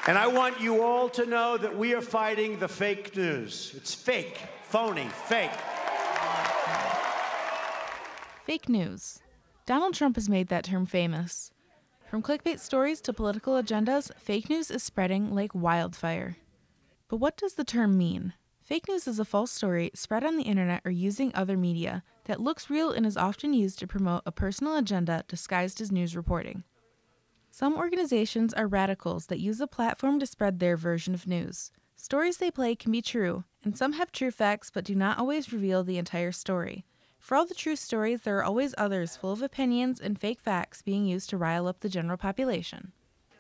And I want you all to know that we are fighting the fake news. It's fake, phony, fake. Fake news. Donald Trump has made that term famous. From clickbait stories to political agendas, fake news is spreading like wildfire. But what does the term mean? Fake news is a false story spread on the internet or using other media that looks real and is often used to promote a personal agenda disguised as news reporting. Some organizations are radicals that use a platform to spread their version of news. Stories they play can be true, and some have true facts but do not always reveal the entire story. For all the true stories, there are always others full of opinions and fake facts being used to rile up the general population.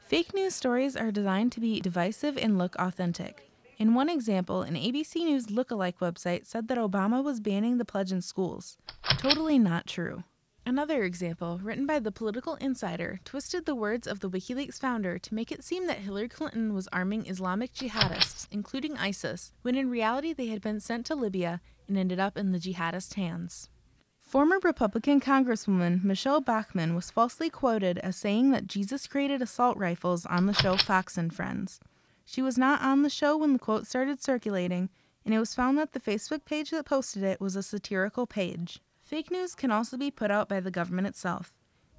Fake news stories are designed to be divisive and look authentic. In one example, an ABC News lookalike website said that Obama was banning the pledge in schools. Totally not true. Another example, written by the Political Insider, twisted the words of the WikiLeaks founder to make it seem that Hillary Clinton was arming Islamic jihadists, including ISIS, when in reality they had been sent to Libya and ended up in the jihadist hands. Former Republican Congresswoman Michelle Bachmann was falsely quoted as saying that Jesus created assault rifles on the show Fox and Friends. She was not on the show when the quote started circulating, and it was found that the Facebook page that posted it was a satirical page. Fake news can also be put out by the government itself.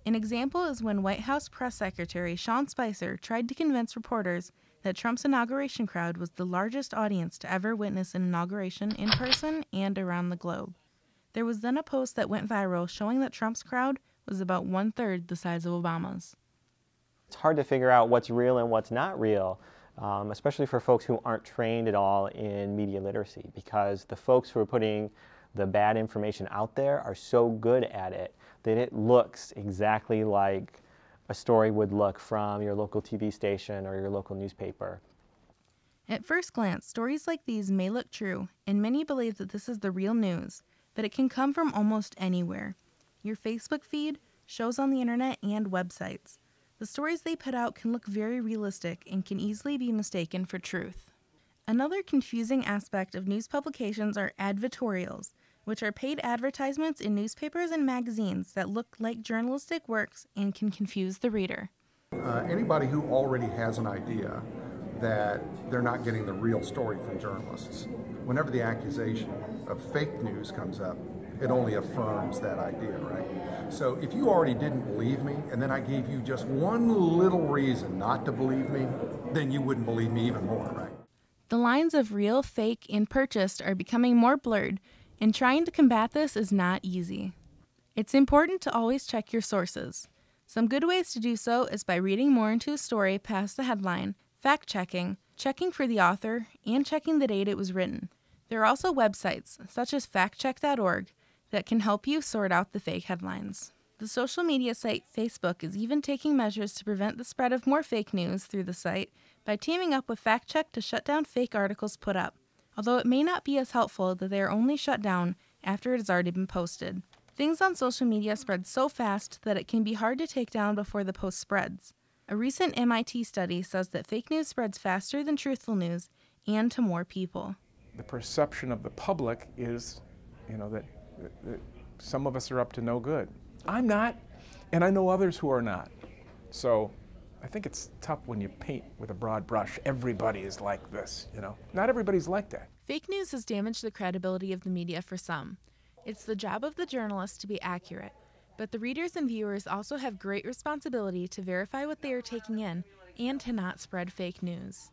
An example is when White House Press Secretary Sean Spicer tried to convince reporters that Trump's inauguration crowd was the largest audience to ever witness an inauguration in person and around the globe. There was then a post that went viral showing that Trump's crowd was about 1/3 the size of Obama's. It's hard to figure out what's real and what's not real, especially for folks who aren't trained at all in media literacy, because the folks who are putting the bad information out there are so good at it that it looks exactly like a story would look from your local TV station or your local newspaper. At first glance, stories like these may look true, and many believe that this is the real news, but it can come from almost anywhere. Your Facebook feed, shows on the internet, and websites. The stories they put out can look very realistic and can easily be mistaken for truth. Another confusing aspect of news publications are advertorials, which are paid advertisements in newspapers and magazines that look like journalistic works and can confuse the reader. Anybody who already has an idea that they're not getting the real story from journalists, whenever the accusation of fake news comes up, it only affirms that idea, right? So if you already didn't believe me, and then I gave you just one little reason not to believe me, then you wouldn't believe me even more, right? The lines of real, fake, and purchased are becoming more blurred, and trying to combat this is not easy. It's important to always check your sources. Some good ways to do so is by reading more into a story past the headline, fact-checking, checking for the author, and checking the date it was written. There are also websites, such as factcheck.org, that can help you sort out the fake headlines. The social media site Facebook is even taking measures to prevent the spread of more fake news through the site by teaming up with FactCheck to shut down fake articles put up, although it may not be as helpful that they are only shut down after it has already been posted. Things on social media spread so fast that it can be hard to take down before the post spreads. A recent MIT study says that fake news spreads faster than truthful news and to more people. The perception of the public is, that some of us are up to no good. I'm not, and I know others who are not. So I think it's tough when you paint with a broad brush. Everybody is like this, Not everybody's like that. Fake news has damaged the credibility of the media for some. It's the job of the journalist to be accurate, but the readers and viewers also have great responsibility to verify what they are taking in and to not spread fake news.